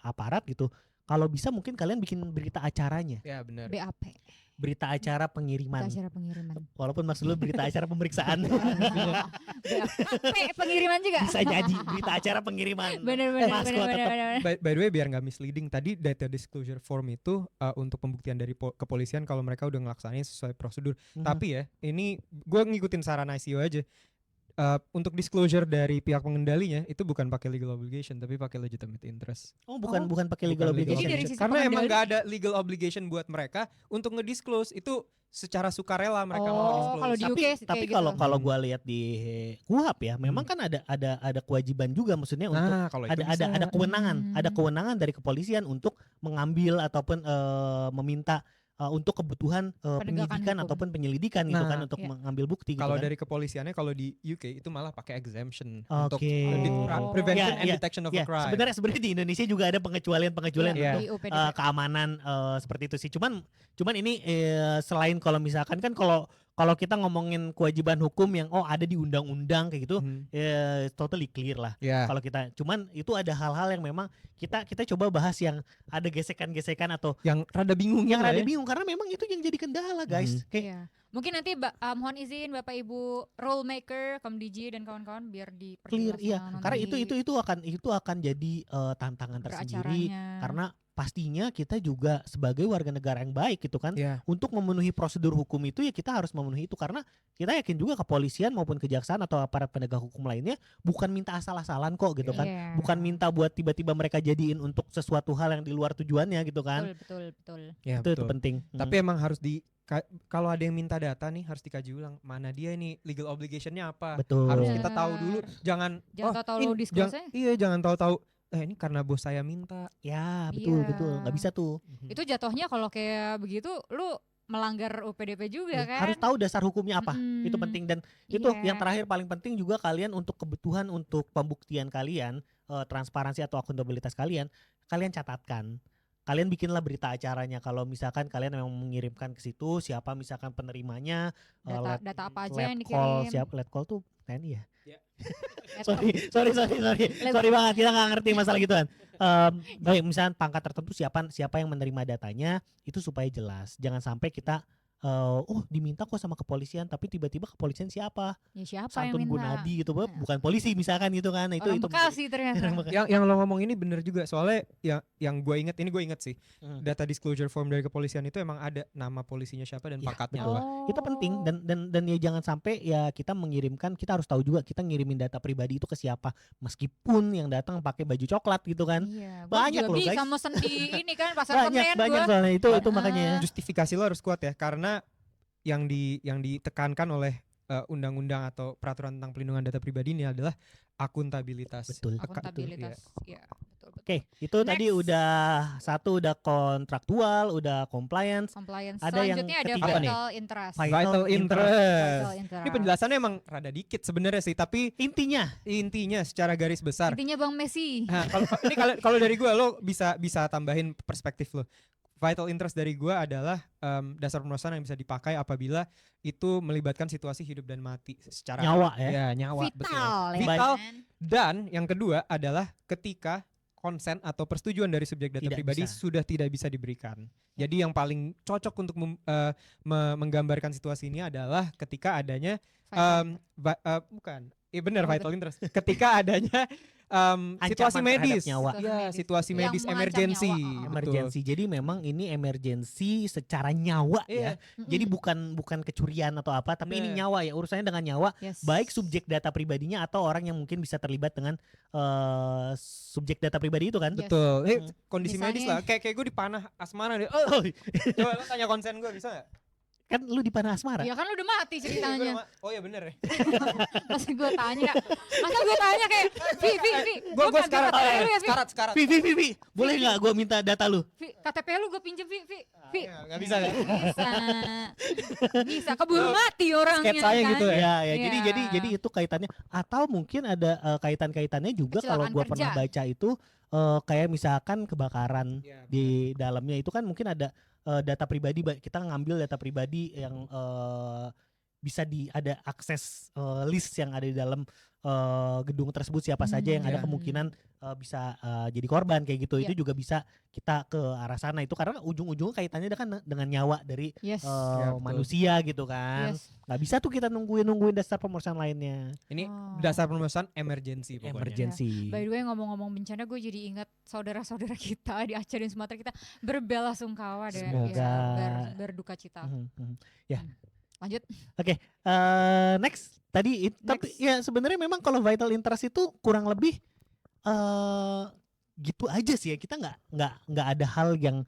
aparat gitu kalau bisa mungkin kalian bikin berita acaranya Ya benar. BAP. berita acara pengiriman Acara pengiriman. walaupun maksud lu berita acara pemeriksaan BAP pengiriman juga. bisa jadi berita acara pengiriman Bener. Mas, gua tetep- By the way biar nggak misleading tadi data disclosure form itu untuk pembuktian dari kepolisian kalau mereka udah ngelaksanain sesuai prosedur. Tapi ya ini gue ngikutin saran ICO aja. Untuk disclosure dari pihak pengendalinya itu bukan pakai legal obligation tapi pakai legitimate interest. bukan pakai legal Bukan obligation. Jadi dari sisi Karena emang pengendali- nggak ada legal obligation buat mereka untuk ngedisclose itu secara sukarela mereka mau disclose. kalau di UK sih tapi kayak gitu. kalau gua lihat di KUHAP ya memang kan ada kewajiban juga maksudnya untuk Nah, kalau itu bisa. ada kewenangan dari kepolisian untuk mengambil ataupun meminta untuk kebutuhan penyidikan hukum. ataupun penyelidikan gitu Nah, kan untuk iya. mengambil bukti gitu Kalau kan. dari kepolisiannya kalau di UK itu malah pakai exemption Oke. untuk Oh. prevention Ya, and ya, detection of Ya, a crime. sebenarnya di Indonesia juga ada pengecualian Iya. Di UPDP. keamanan seperti itu sih. Cuman ini selain kalau misalkan kan kalau kalau kita ngomongin kewajiban hukum yang ada di undang-undang kayak gitu, totally clear lah. Ya. Kalau kita cuman itu ada hal-hal yang memang kita coba bahas yang ada gesekan-gesekan atau yang rada bingung yang rada ya. bingung karena memang itu yang jadi kendala guys. Kayak Iya. Mungkin nanti mohon izin Bapak Ibu rule maker, Komdiji dan kawan-kawan biar clear, diperjelas iya. sama Karena nanti itu akan jadi tantangan tersendiri beracaranya. karena pastinya kita juga sebagai warga negara yang baik gitu kan, Iya. untuk memenuhi prosedur hukum itu ya kita harus memenuhi itu karena kita yakin juga kepolisian maupun kejaksaan atau aparat penegak hukum lainnya bukan minta asal-asalan kok gitu kan, Iya. bukan minta buat tiba-tiba mereka jadiin untuk sesuatu hal yang di luar tujuannya gitu kan. Betul. Ya, Itu betul. penting. Tapi emang harus kalau ada yang minta data nih harus dikaji ulang mana dia ini legal obligationnya apa. Betul. Harus kita tahu Benar. dulu, jangan tahu-tahu ini lo disclose-nya. iya jangan tahu-tahu ini karena bos saya minta. Ya betul Iya. nggak bisa tuh. Itu jatuhnya kalau kayak begitu lu melanggar UPDP juga kan. Harus tahu dasar hukumnya apa. Mm-mm. Itu penting dan itu Iya. yang terakhir paling penting juga kalian untuk kebutuhan untuk pembuktian kalian, transparansi atau akuntabilitas kalian catatkan. Kalian bikinlah berita acaranya kalau misalkan kalian memang mengirimkan ke situ siapa misalkan penerimanya, Data apa aja yang call, dikirim. let call tuh TNI ya. Laptop. sorry banget kita nggak ngerti masalah gituan. Baik misalkan pangkat tertentu siapa yang menerima datanya itu supaya jelas. Jangan sampai kita diminta kok sama kepolisian tapi tiba-tiba kepolisian siapa? Ya siapa Santun yang minta? Gunadi gitu, Nah. bukan polisi misalkan gitu kan. Itu Orang Bekasi ternyata. Yang lo ngomong ini bener juga soalnya yang gue inget sih data disclosure form dari kepolisian itu emang ada nama polisinya siapa dan Iya, pangkatnya betul. apa. Itu penting dan ya jangan sampai ya kita mengirimkan, kita harus tahu juga kita ngirimin data pribadi itu ke siapa meskipun yang datang pakai baju coklat gitu kan. Iya, Banyak loh, guys. Bisa mesen di ini kan pasar banyak Senen gua. soalnya itu makanya. Justifikasi lo harus kuat ya karena yang ditekankan oleh undang-undang atau peraturan tentang pelindungan data pribadi ini adalah akuntabilitas. Betul. Akuntabilitas. Iya, betul. Oke, itu tadi udah kontraktual, udah compliance. Compliance. Ada yang Selanjutnya ada ketiga nih. vital interest. Vital interest. Vital interest. Ini penjelasannya emang rada dikit sebenarnya sih, tapi intinya secara garis besar. Intinya Bang Messi. Nah, kalau dari gue lo bisa tambahin perspektif lo. Vital interest dari gue adalah dasar permosaan yang bisa dipakai apabila itu melibatkan situasi hidup dan mati secara Nyawa ya. Ya, nyawa Vital. betul. ya Vital. kan? Dan yang kedua adalah ketika konsen atau persetujuan dari subjek data Tidak pribadi bisa. sudah tidak bisa diberikan. Jadi yang paling cocok untuk menggambarkan situasi ini adalah ketika adanya benar vital interest. Ketika adanya situasi Ancaman terhadap medis. nyawa. Ya, situasi Yang medis mengancam emergency. nyawa. Betul. Emergency. Jadi memang ini emergency secara nyawa ya. Mm-mm. Jadi bukan kecurian atau apa, tapi ini nyawa ya, urusannya dengan nyawa. Yes. Baik subjek data pribadinya atau orang yang mungkin bisa terlibat dengan subjek data pribadi itu kan. Yes. Betul. Kondisi Misalnya- medis lah. Kayak gue dipanah asmara deh. Coba lo tanya konsen gue bisa gak? Kan lu di panah asmara. Ya kan lu udah mati ceritanya. Oh iya bener ya. Pas gue tanya, masa gue tanya kayak Vi, Gue sekarat. KTP lu ya, Sekarat. Vi, boleh nggak gue minta data lu? Vi, KTP lu gue pinjem Vi. Gak bisa kan? Bisa keburu mati orangnya. Sketsanya kan? gitu ya. Ya, Iya. jadi itu kaitannya atau mungkin ada kaitan-kaitannya juga kalau Kecelakaan gue pernah kerja. baca itu kayak misalkan kebakaran Iya, di dalamnya itu kan mungkin ada data pribadi, kita ngambil data pribadi yang bisa ada akses list yang ada di dalam gedung tersebut siapa saja yang ada Iya. kemungkinan bisa jadi korban kayak gitu. Iya. Itu juga bisa kita ke arah sana itu karena ujung-ujungnya kaitannya kan dengan nyawa dari Yes. Ya, betul. manusia gitu kan. Yes. Nggak bisa tuh kita nungguin dasar pemeriksaan lainnya. Ini Oh. dasar permosaan emergency pokoknya. Emergency. By the way ngomong-ngomong bencana gue jadi ingat saudara-saudara kita di Aceh dan Sumatera kita berbelasungkawa deh. Semoga. Berduka cita. Ya. Lanjut. Next tadi tapi ya sebenarnya memang kalau vital interest itu kurang lebih gitu aja sih ya, kita nggak ada hal yang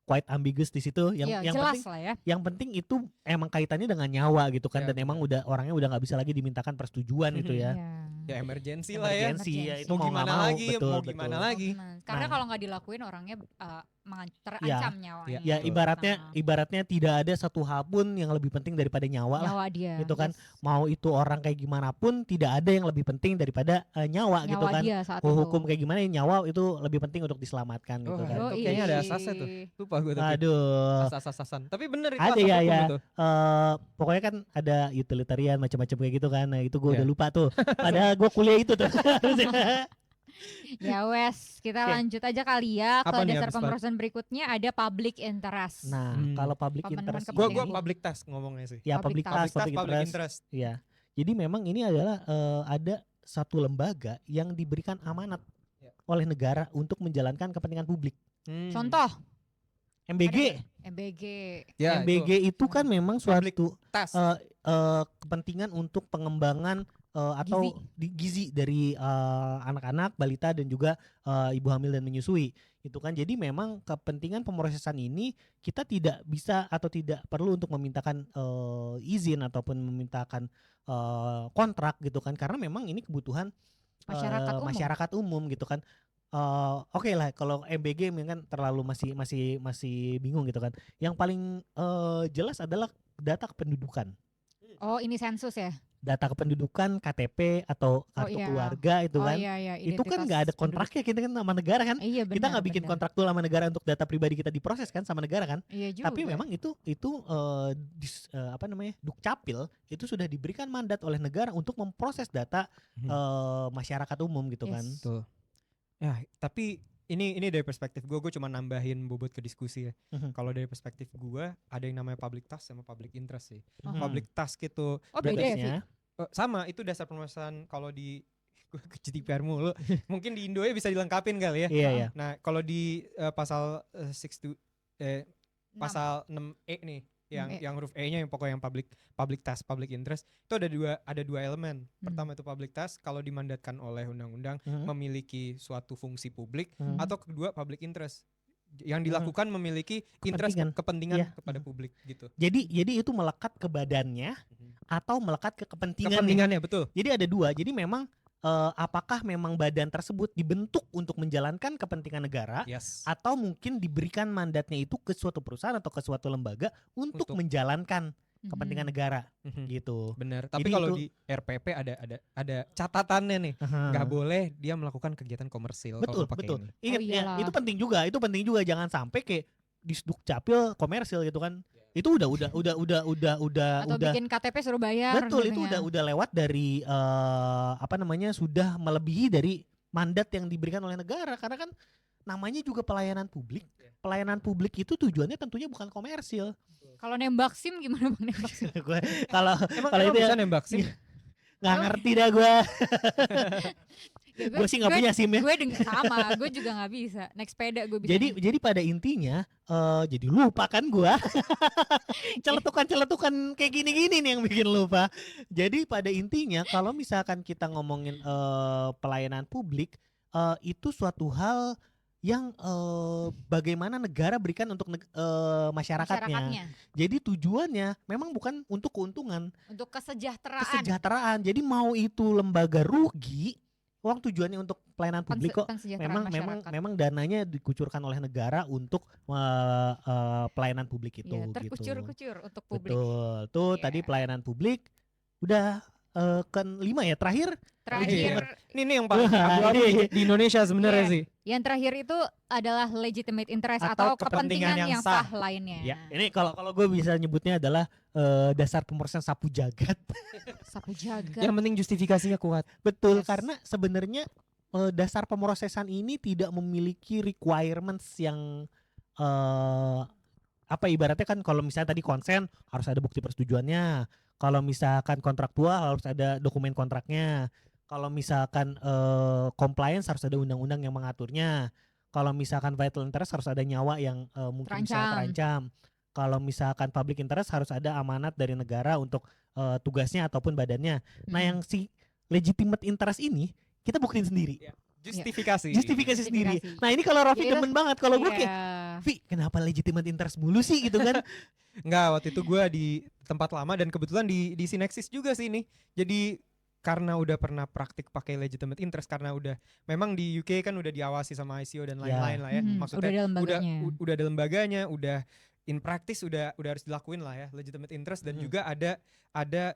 quite ambiguous di situ yang Iya, yang jelas penting lah ya. yang penting itu emang kaitannya dengan nyawa gitu kan Ya, dan emang orangnya udah nggak bisa lagi dimintakan persetujuan gitu ya. Iya. Ya emergency lah ya. Emergency ya, itu Mau mau nggak gimana mau, lagi? betul, Mau betul. gimana lagi? Nah, Karena Nah. kalau nggak dilakuin orangnya terancam nyawanya. Ya Betul. ibaratnya tidak ada satu hal pun yang lebih penting daripada nyawa lah. Nyawa dia. Gitu kan. Yes. Mau itu orang kayak gimana pun tidak ada yang lebih penting daripada nyawa gitu kan. dia saat Hukum itu. kayak gimana nyawa itu lebih penting untuk diselamatkan gitu Oh, kan. itu kayaknya ada asasnya tuh. Lupa gue tapi. Aduh. Asas-asasan. Tapi bener itu Ada asas ya hukum ya. itu. Pokoknya kan ada utilitarian macam-macam kayak gitu kan. Nah, itu gue Iya. udah lupa tuh. Padahal gue kuliah itu tuh. Ya wes, kita Oke. lanjut aja kali ya ke Apa nih dasar habis pemrosesan berikutnya ada public interest. Nah, kalau public Pemenuhan interest Gua ini, public task ngomongnya sih. ya Public public task. task, Public public interest. interest. Iya. Jadi memang ini adalah ada satu lembaga yang diberikan amanat Ya. oleh negara untuk menjalankan kepentingan publik. Contoh MBG. MBG. Ya, MBG itu kan memang Public suatu task. kepentingan untuk pengembangan atau gizi dari anak-anak, balita dan juga ibu hamil dan menyusui. Itu kan jadi memang kepentingan pemrosesan ini kita tidak bisa atau tidak perlu untuk memintakan izin ataupun memintakan kontrak gitu kan, karena memang ini kebutuhan masyarakat umum gitu kan. Oke lah kalau MBG kan terlalu masih bingung gitu kan. Yang paling jelas adalah data kependudukan. Oh, ini sensus ya? Data kependudukan, KTP atau kartu keluarga itu kan. Iya, Itu kan nggak ada kontraknya kita kan sama negara kan. Iya, Kita nggak bikin kontraktual sama negara untuk data pribadi kita diproses kan sama negara kan. Iya juga. Tapi memang itu Dukcapil itu sudah diberikan mandat oleh negara untuk memproses data masyarakat umum gitu kan. Betul. Ya, tapi ini dari perspektif gue cuma nambahin bobot ke diskusi ya. Kalau dari perspektif gue ada yang namanya public task sama public interest sih. Public task itu beda ya, Vi? sama itu dasar pemrosesan kalau di gue ke GDPR mulu. Mungkin di Indo ya bisa dilengkapin kali ya. Iya, iya. Nah, kalau di pasal 6E nih yang huruf E-nya yang pokoknya yang public task, public interest itu ada dua elemen. Pertama itu public task kalau dimandatkan oleh undang-undang memiliki suatu fungsi publik, atau kedua public interest yang dilakukan memiliki interest kepentingan kepada publik gitu. Jadi itu melekat ke badannya atau melekat ke kepentingannya. Kepentingannya betul. Jadi ada dua. Jadi memang apakah memang badan tersebut dibentuk untuk menjalankan kepentingan negara, atau mungkin diberikan mandatnya itu ke suatu perusahaan atau ke suatu lembaga untuk menjalankan kepentingan negara gitu. Benar. Tapi kalau di RPP ada catatannya nih, nggak boleh dia melakukan kegiatan komersil. Betul. Ini. Ingat ya, itu penting juga jangan sampai kayak di Dukcapil komersil gitu kan. Itu udah atau bikin KTP suruh bayar. Betul, itu udah lewat dari sudah melebihi dari mandat yang diberikan oleh negara, karena kan namanya juga pelayanan publik. Pelayanan publik itu tujuannya tentunya bukan komersil. Kalau nembak SIM gimana Bang nembak SIM? Kalau itu bisa nembak SIM. Nggak ngerti dah gue. Gue sih nggak punya SIM ya. Gue juga nggak bisa. Naik sepeda gue bisa. Jadi pada intinya jadi lupa kan gue. Celetukan kayak gini-gini nih yang bikin lupa. Jadi pada intinya kalau misalkan kita ngomongin pelayanan publik, itu suatu hal yang bagaimana negara berikan untuk masyarakatnya. Jadi tujuannya memang bukan untuk keuntungan, untuk kesejahteraan. Jadi mau itu lembaga rugi, uang tujuannya untuk pelayanan publik kok. Memang dananya dikucurkan oleh negara untuk pelayanan publik itu. Terkucur-kucur untuk publik. Betul. Tuh tadi pelayanan publik udah kelima ya, terakhir. Ini yang paling di Indonesia sebenarnya sih. Yang terakhir itu adalah legitimate interest atau kepentingan yang sah lainnya. Ya, ini kalau gue bisa nyebutnya adalah dasar pemrosesan sapu jagat. Sapu jagat. Yang penting justifikasinya kuat. Betul, karena sebenarnya dasar pemrosesan ini tidak memiliki requirements yang ibaratnya kan kalau misalnya tadi konsen harus ada bukti persetujuannya. Kalau misalkan kontraktual harus ada dokumen kontraknya. Kalau misalkan compliance harus ada undang-undang yang mengaturnya. Kalau misalkan vital interest harus ada nyawa yang mungkin bisa terancam. Kalau misalkan public interest harus ada amanat dari negara untuk tugasnya ataupun badannya. Nah, yang si legitimate interest ini kita buktiin sendiri. Justifikasi sendiri. Nah, ini kalau Raffi demen banget. Kalau gue kayak, Vi, kenapa legitimate interest mulu sih gitu kan? Enggak, waktu itu gue di tempat lama dan kebetulan di Sinexis juga sih ini. Jadi karena udah pernah praktik pakai legitimate interest, karena udah memang di UK kan udah diawasi sama ICO dan lain-lain lah ya. Maksudnya udah ada lembaganya. udah ada lembaganya, udah in practice udah harus dilakuin lah ya legitimate interest, dan juga ada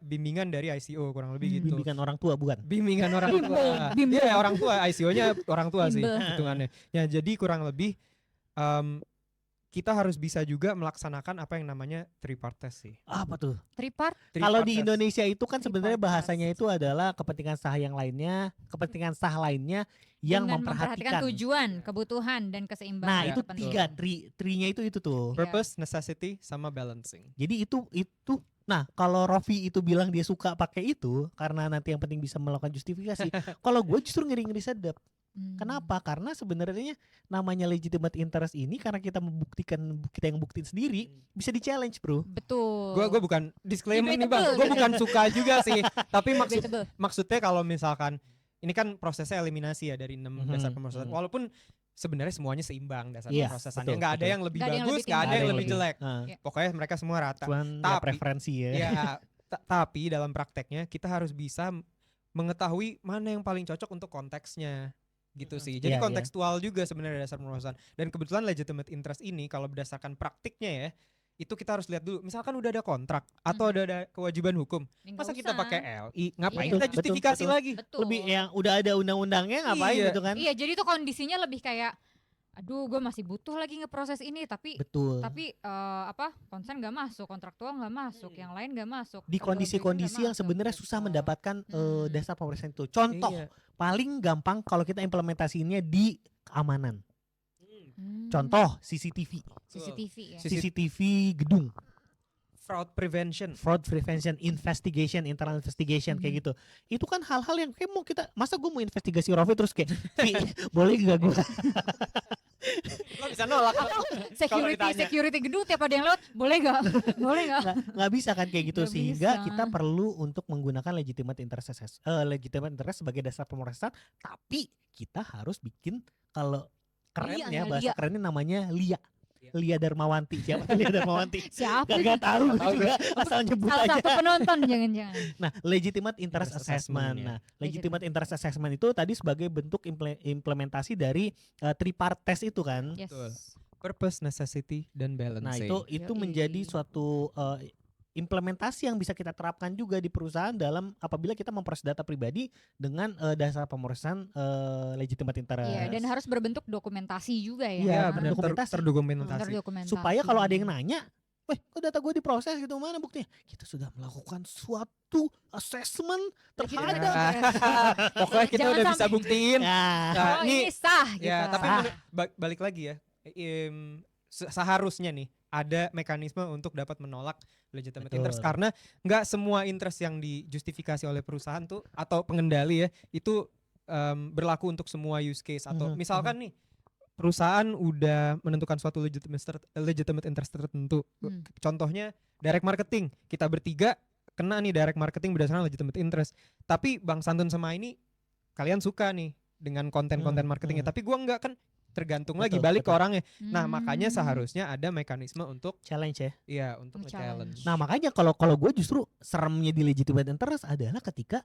bimbingan dari ICO kurang lebih gitu. Bimbingan orang tua bukan? Bimbingan orang tua. Bimbel. Iya, orang tua, ICO-nya orang tua sih Bimbel. hitungannya. Ya, jadi kurang lebih kita harus bisa juga melaksanakan apa yang namanya three-part test sih. Apa tuh? Tripart. Kalau Three-part di test. Indonesia itu kan sebenarnya Tripartite. bahasanya itu adalah kepentingan sah yang lainnya, kepentingan sah lainnya yang dengan memperhatikan. tujuan, kebutuhan dan keseimbangan. Nah, Ya, itu kepentingan. tiga tri-nya itu tuh. Purpose, necessity, sama balancing. Jadi itu nah, kalau Rofi itu bilang dia suka pakai itu karena nanti yang penting bisa melakukan justifikasi. Kalau gue justru ngeri-ngeri sedap. Kenapa? Karena sebenarnya namanya legitimate interest ini karena kita yang buktiin sendiri bisa di-challenge, Bro. Betul. Gue bukan disclaimer nih Bang, Debatable, gue gitu. bukan suka juga sih. Tapi Debatable. maksudnya kalau misalkan ini kan prosesnya eliminasi ya dari 6 dasar Mhm, pemrosesan. mhm. Walaupun sebenarnya semuanya seimbang dasar Iya, pemrosesannya. betul, Nggak ada betul. yang lebih Nggak ada yang bagus, lebih nggak ada tinggi. yang Ada lebih jelek. Iya. Pokoknya mereka semua rata. Cuman ya Tapi- preferensi ya. Ya, tapi dalam prakteknya kita harus bisa mengetahui mana yang paling cocok untuk konteksnya. Gitu sih. Jadi Iya, iya. kontekstual juga sebenarnya dasar pemrosesan. Dan kebetulan legitimate interest ini kalau berdasarkan praktiknya ya, itu kita harus lihat dulu. Misalkan udah ada kontrak atau ada kewajiban hukum, Nggak masa kita usah. pakai LI? Ngapain Iya. kita Betul, justifikasi betul. lagi? Betul. Lebih yang udah ada undang-undangnya ngapain Iya. gitu kan? Iya, jadi tuh kondisinya lebih kayak aduh gue masih butuh lagi ngeproses ini tapi Betul. konsen nggak masuk, kontraktual nggak masuk, yang lain nggak masuk. Di kondisi-kondisi yang sebenarnya susah mendapatkan dasar pemeriksaan itu. Contoh Iya. paling gampang kalau kita implementasinya di keamanan. Hmm. Contoh CCTV. CCTV ya. CCTV gedung, Fraud prevention. fraud prevention, investigation, internal investigation kayak gitu. Itu kan hal-hal yang kayak mau kita, masa gue mau investigasi Rofi terus kayak "Pi, boleh gak gue?" Lo bisa nolak. Security gedung tiap ada yang lewat boleh nggak? Boleh nggak? nggak bisa kan kayak gitu, Nggak sehingga bisa. kita perlu untuk menggunakan legitimate interest sebagai dasar pemeriksaan, tapi kita harus bikin, kalau kerennya Lia, bahasa Lia. kerennya namanya Lia Darmawanti. Siapa Lia Darmawanti? Siapa? Gak tahu juga asal nyebut Salah aja. satu penonton jangan-jangan. Nah, legitimate interest Interest assessment. assessment, ya. Nah, legitimate interest assessment itu tadi sebagai bentuk implementasi dari three-part test itu kan. Yes. Betul. Purpose, necessity, dan balancing. Nah, itu Yoi. menjadi suatu implementasi yang bisa kita terapkan juga di perusahaan dalam apabila kita memproses data pribadi dengan dasar pemrosesan legitimate interest. Iya, dan harus berbentuk dokumentasi juga ya. Iya, ya, benar. benar, Dokumentasi. terdokumentasi. Terdokumentasi. Supaya kalau ada yang nanya, "Weh, kok data gue diproses gitu, mana buktinya?" Kita sudah melakukan suatu assessment terhadap. Pokoknya kita Jangan udah bisa sampai- buktiin. Nah, Nah, Oh, ini sah gitu. Ya, tapi Sah. balik lagi ya. Seharusnya nih ada mekanisme untuk dapat menolak legitimate Betul. interest, karena nggak semua interest yang dijustifikasi oleh perusahaan tuh atau pengendali ya itu berlaku untuk semua use case. Atau Mhm, misalkan nih perusahaan udah menentukan suatu legitimate interest tertentu. Contohnya direct marketing, kita bertiga kena nih direct marketing berdasarkan legitimate interest. Tapi Bang Santun sama ini kalian suka nih dengan konten-konten marketingnya, tapi gua enggak, kan tergantung lagi Betul, balik ke betul. orangnya. Nah, makanya Hmm. seharusnya ada mekanisme untuk challenge ya. ya untuk Nge-challenge. nge-challenge. Nah, makanya kalau gue justru seremnya di legitimate interest adalah ketika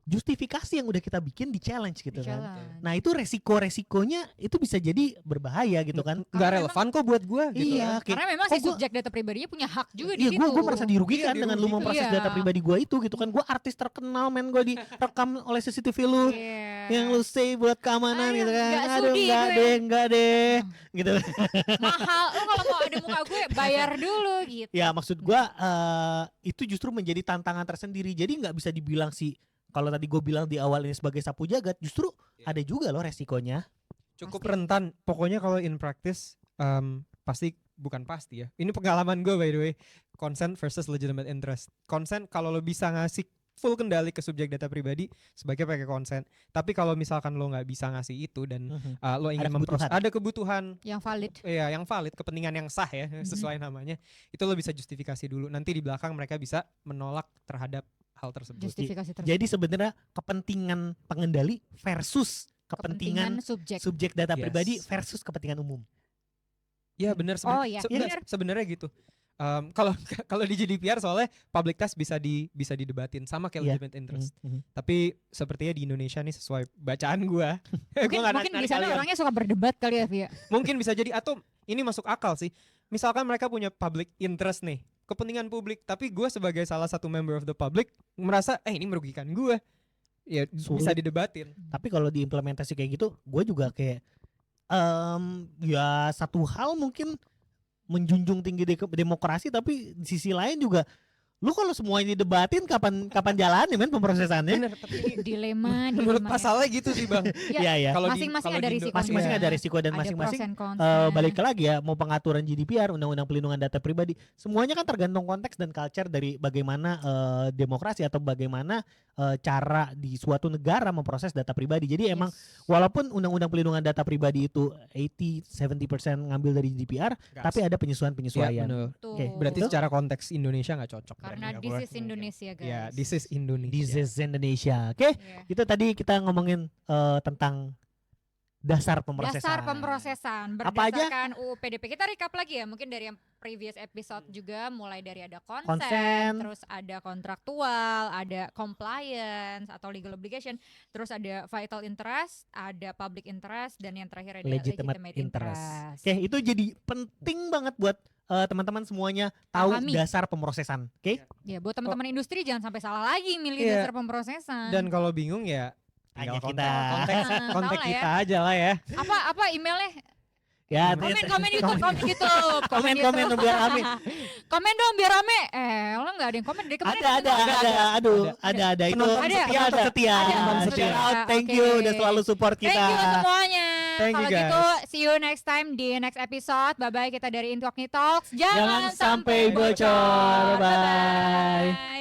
justifikasi yang udah kita bikin di challenge gitu kan. Challenge. Nah, itu resikonya itu bisa jadi berbahaya gitu kan. Nggak Karena relevan kok buat gua gitu. Iya, kayak Karena memang kok si gua- subjek data pribadinya punya hak juga Iya, di situ. gue merasa dirugikan Iya, dengan lu dirugikan. memproses Iya. data pribadi gue itu gitu kan. Gue artis terkenal men, gue direkam oleh CCTV lu. Iya. Yang lu say buat keamanan Aduh, gitu kan. nggak Aduh, sudi enggak gue. deh gitu. Mahal. Lo kalau mau ada muka gue bayar dulu gitu. Ya maksud gue itu justru menjadi tantangan tersendiri. Jadi nggak bisa dibilang sih, kalau tadi gue bilang di awal ini sebagai sapu jagat, justru ada juga loh resikonya. Cukup Pasti. rentan. Pokoknya kalau in practice pasti, bukan pasti ya. Ini pengalaman gue by the way. Consent versus legitimate interest. Consent kalau lo bisa ngasih full kendali ke subjek data pribadi, sebaiknya pakai consent. Tapi kalau misalkan lo nggak bisa ngasih itu dan lo ingin ada kebutuhan Yang valid. ya yang valid, kepentingan yang sah ya sesuai namanya, itu lo bisa justifikasi dulu. Nanti di belakang mereka bisa menolak terhadap hal tersebut. Justifikasi tersebut. Jadi sebenarnya kepentingan pengendali versus kepentingan subjek. subjek data Yes. pribadi versus kepentingan umum. Ya benar Oh, iya. Benar. sebenarnya gitu. Kalau kalau di GDPR soalnya public trust bisa didebatin sama kayak legitimate interest. Tapi sepertinya di Indonesia nih sesuai bacaan gua. Mungkin di sana orangnya suka berdebat kali ya, Via. Mungkin bisa jadi, atau ini masuk akal sih. Misalkan mereka punya public interest nih, kepentingan publik, tapi gue sebagai salah satu member of the public merasa ini merugikan gue. Ya bisa didebatin. Tapi kalau diimplementasi kayak gitu, gue juga kayak ya satu hal mungkin menjunjung tinggi demokrasi, tapi di sisi lain juga lu kalau semua ini debatin kapan jalannya men pemrosesannya. Bener, tapi dilema menurut ya. pasalnya gitu sih Bang. Iya. Kalau Masing-masing ada risiko. Masing-masing ada risiko dan Ada masing-masing pros and cons-nya. balik lagi ya, mau pengaturan GDPR, undang-undang pelindungan data pribadi, semuanya kan tergantung konteks dan culture dari bagaimana demokrasi atau bagaimana cara di suatu negara memproses data pribadi. Jadi emang walaupun undang-undang pelindungan data pribadi itu 80-70% ngambil dari GDPR, tapi ada penyesuaian-penyesuaian. Ya, Tuh. berarti secara konteks Indonesia nggak cocok. Karena Nggak this boleh. is Indonesia, guys. Ya, this is Indonesia. This is Indonesia. Oke, Iya. itu tadi kita ngomongin tentang dasar pemrosesan. Dasar pemrosesan Apa aja? berdasarkan UU PDP. Kita recap lagi ya, mungkin dari yang previous episode juga, mulai dari ada Consent. consent, terus ada kontraktual, ada compliance atau legal obligation, terus ada vital interest, ada public interest, dan yang terakhir ada Legitimate legitimate interest. interest. Oke, itu jadi penting banget buat teman-teman semuanya tahu Pahami. dasar pemrosesan. Oke? Ya, buat teman-teman industri jangan sampai salah lagi milih Iya. dasar pemrosesan. Dan kalau bingung ya Tanya tinggal kita. kontak Tahu lah ya. kita aja lah ya. apa emailnya? Ya, Komen YouTube, komen YouTube, komen YouTube. biar rame. Komen dong biar rame. Lo nggak ada yang komen dari kemarin. Ada itu. Penonton Setia ada. atau setia. Ada. Setia. Setia. Thank Oke. you udah selalu support kita. Thank you semuanya. Thank you, Kalau guys. gitu, see you next time di next episode. Bye bye, kita dari Incognito Talks. Jangan sampai bocor. Bye. Bye.